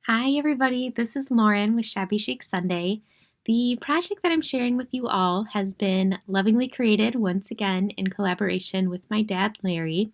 Hi everybody, this is Lauren with Shabby Chic Sunday. The project that I'm sharing with you all has been lovingly created once again in collaboration with my dad Larry.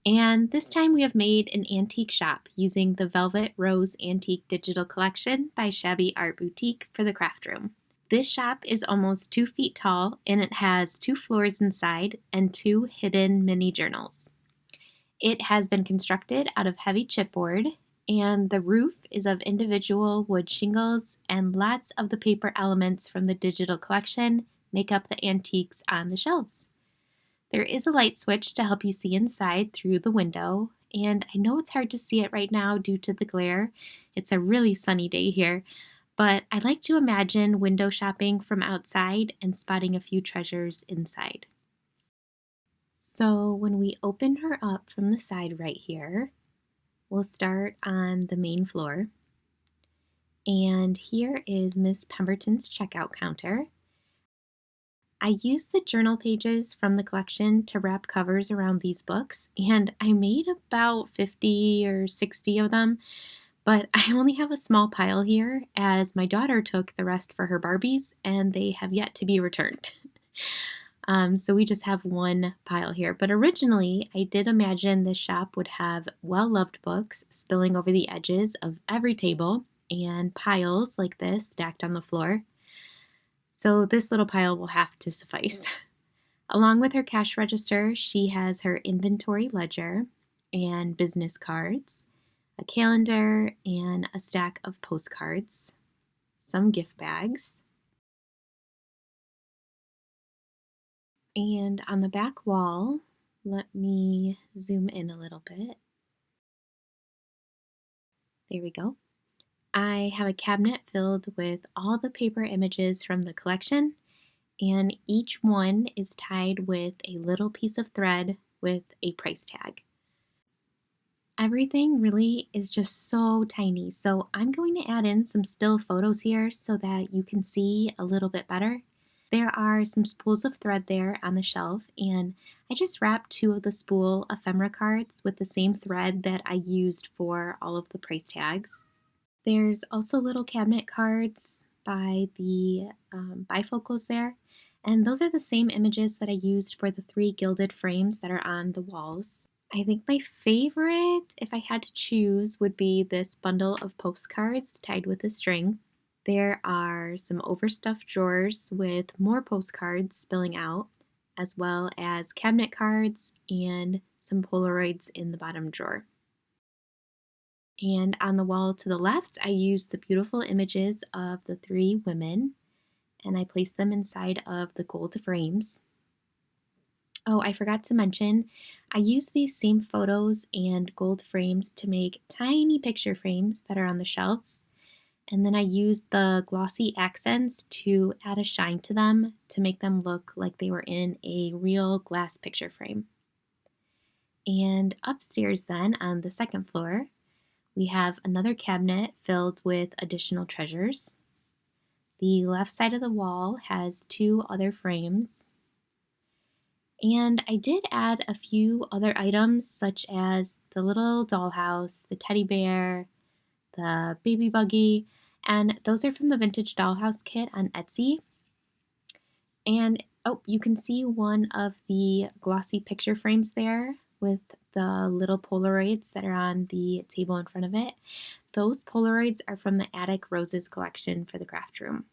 And this time we have made an antique shop using the Velvet Rose Antique Digital Collection by Shabby Art Boutique for the craft room. This shop is almost 2 feet tall and it has 2 floors inside and 2 hidden mini journals. It has been constructed out of heavy chipboard, and the roof is of individual wood shingles, and lots of the paper elements from the digital collection make up the antiques on the shelves. There is a light switch to help you see inside through the window, and I know it's hard to see it right now due to the glare. It's a really sunny day here, but I like to imagine window shopping from outside and spotting a few treasures inside. So when we open her up from the side right here, we'll start on the main floor. And here is Miss Pemberton's checkout counter. I used the journal pages from the collection to wrap covers around these books, and I made about 50 or 60 of them, but I only have a small pile here as my daughter took the rest for her Barbies and they have yet to be returned. So we just have one pile here. But originally, I did imagine this shop would have well-loved books spilling over the edges of every table and piles like this stacked on the floor. So this little pile will have to suffice. Along with her cash register, she has her inventory ledger and business cards, a calendar, and a stack of postcards, some gift bags. And on the back wall, let me zoom in a little bit. There we go. I have a cabinet filled with all the paper images from the collection, and each one is tied with a little piece of thread with a price tag. Everything really is just so tiny, so I'm going to add in some still photos here so that you can see a little bit better. There are some spools of thread there on the shelf, and I just wrapped 2 of the spool ephemera cards with the same thread that I used for all of the price tags. There's also little cabinet cards by the bifocals there, and those are the same images that I used for the 3 gilded frames that are on the walls. I think my favorite, if I had to choose, would be this bundle of postcards tied with a string. There are some overstuffed drawers with more postcards spilling out, as well as cabinet cards and some Polaroids in the bottom drawer. And on the wall to the left, I used the beautiful images of the 3 women, and I placed them inside of the gold frames. Oh, I forgot to mention, I used these same photos and gold frames to make tiny picture frames that are on the shelves. And then I used the glossy accents to add a shine to them to make them look like they were in a real glass picture frame. And upstairs then, on the second floor, we have another cabinet filled with additional treasures. The left side of the wall has 2 other frames. And I did add a few other items such as the little dollhouse, the teddy bear, the baby buggy, and those are from the vintage dollhouse kit on Etsy. And oh, you can see one of the glossy picture frames there with the little Polaroids that are on the table in front of it. Those Polaroids are from the Attic Roses collection for the craft room.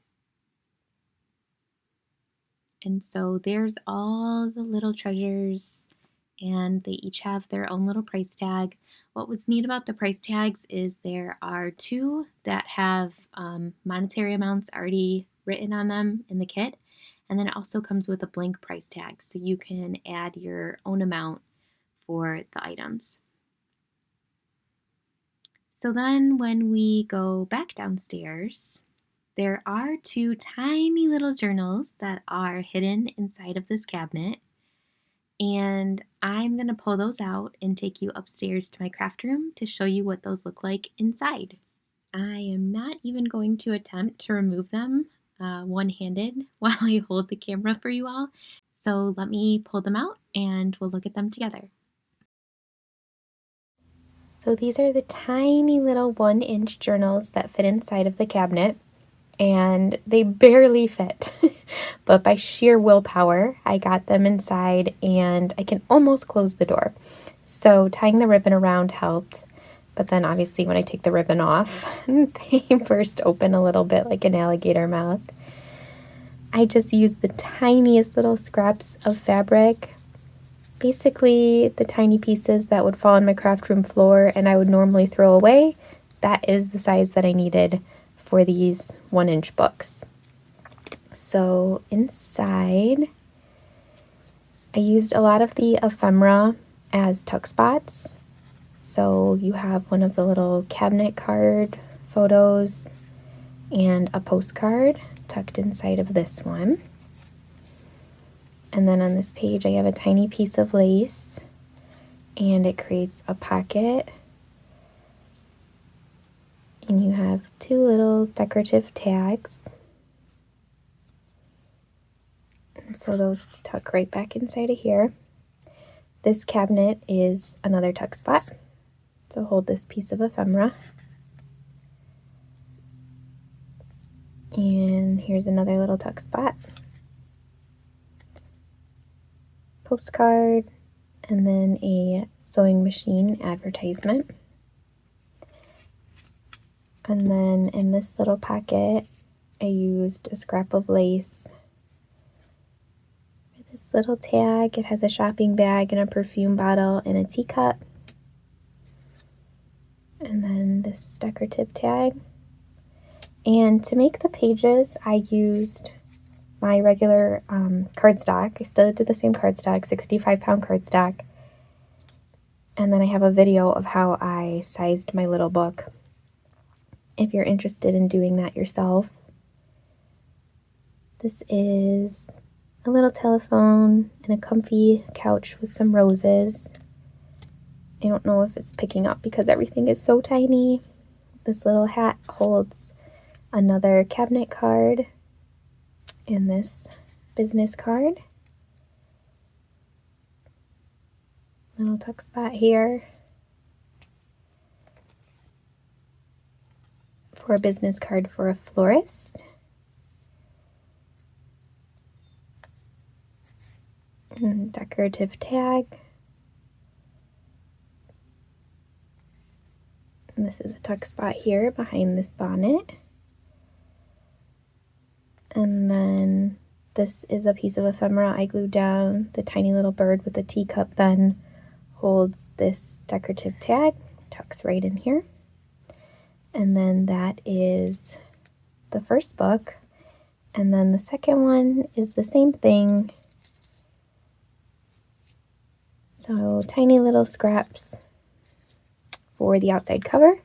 And so there's all the little treasures, and they each have their own little price tag. What was neat about the price tags is there are 2 that have monetary amounts already written on them in the kit, and then it also comes with a blank price tag, so you can add your own amount for the items. So then when we go back downstairs, there are 2 tiny little journals that are hidden inside of this cabinet. And I'm going to pull those out and take you upstairs to my craft room to show you what those look like inside. I am not even going to attempt to remove them one-handed while I hold the camera for you all. So let me pull them out and we'll look at them together. So these are the tiny little 1-inch journals that fit inside of the cabinet, and they barely fit. But by sheer willpower, I got them inside and I can almost close the door. So tying the ribbon around helped, but then obviously when I take the ribbon off, they burst open a little bit like an alligator mouth. I just used the tiniest little scraps of fabric, basically the tiny pieces that would fall on my craft room floor and I would normally throw away. That is the size that I needed for these 1-inch books. So inside, I used a lot of the ephemera as tuck spots. So you have one of the little cabinet card photos and a postcard tucked inside of this one. And then on this page I have a tiny piece of lace and it creates a pocket. And you have 2 little decorative tags. And so those tuck right back inside of here. This cabinet is another tuck spot. So hold this piece of ephemera. And here's another little tuck spot. Postcard, and then a sewing machine advertisement. And then in this little pocket, I used a scrap of lace for this little tag. It has a shopping bag and a perfume bottle and a teacup. And then this decorative tag. And to make the pages, I used my regular cardstock. I still did the same cardstock, 65-pound cardstock. And then I have a video of how I sized my little book, if you're interested in doing that yourself. This is a little telephone and a comfy couch with some roses. I don't know if it's picking up because everything is so tiny. This little hat holds another cabinet card and this business card. Little tuck spot here for a business card for a florist. And decorative tag. And this is a tuck spot here behind this bonnet. And then this is a piece of ephemera I glued down. The tiny little bird with the teacup then holds this decorative tag, tucks right in here. And then that is the first book. And then the second one is the same thing. So tiny little scraps for the outside cover.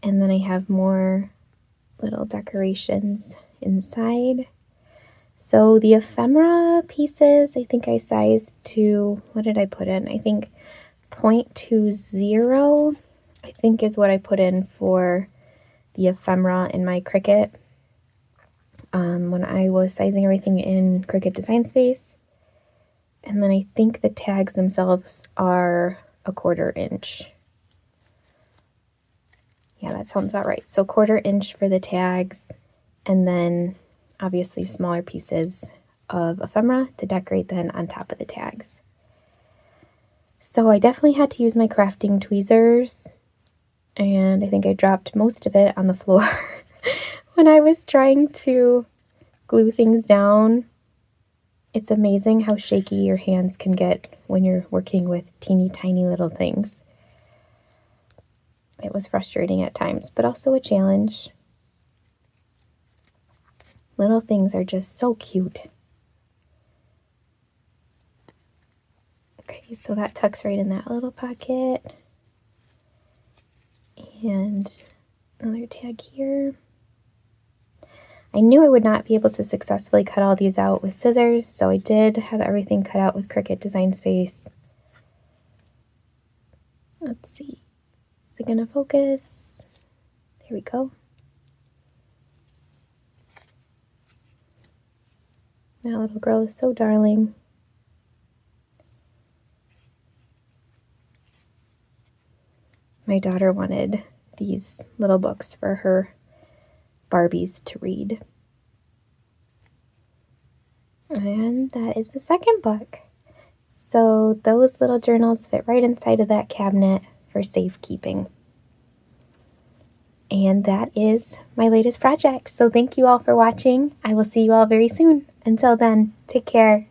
And then I have more little decorations inside. So the ephemera pieces, I think I sized to, what did I put in? I think 0.20, I think is what I put in for the ephemera in my Cricut when I was sizing everything in Cricut Design Space. And then I think the tags themselves are 1/4 inch. Yeah, that sounds about right. So 1/4 inch for the tags, and then obviously smaller pieces of ephemera to decorate then on top of the tags. So I definitely had to use my crafting tweezers, and I think I dropped most of it on the floor when I was trying to glue things down. It's amazing how shaky your hands can get when you're working with teeny tiny little things. It was frustrating at times, but also a challenge. Little things are just so cute. Okay, so that tucks right in that little pocket. And another tag here. I knew I would not be able to successfully cut all these out with scissors, so I did have everything cut out with Cricut Design Space. Let's see. Is it going to focus? There we go. That little girl is so darling. My daughter wanted these little books for her Barbies to read. And that is the second book. So those little journals fit right inside of that cabinet for safekeeping. And that is my latest project. So thank you all for watching. I will see you all very soon. Until then, take care.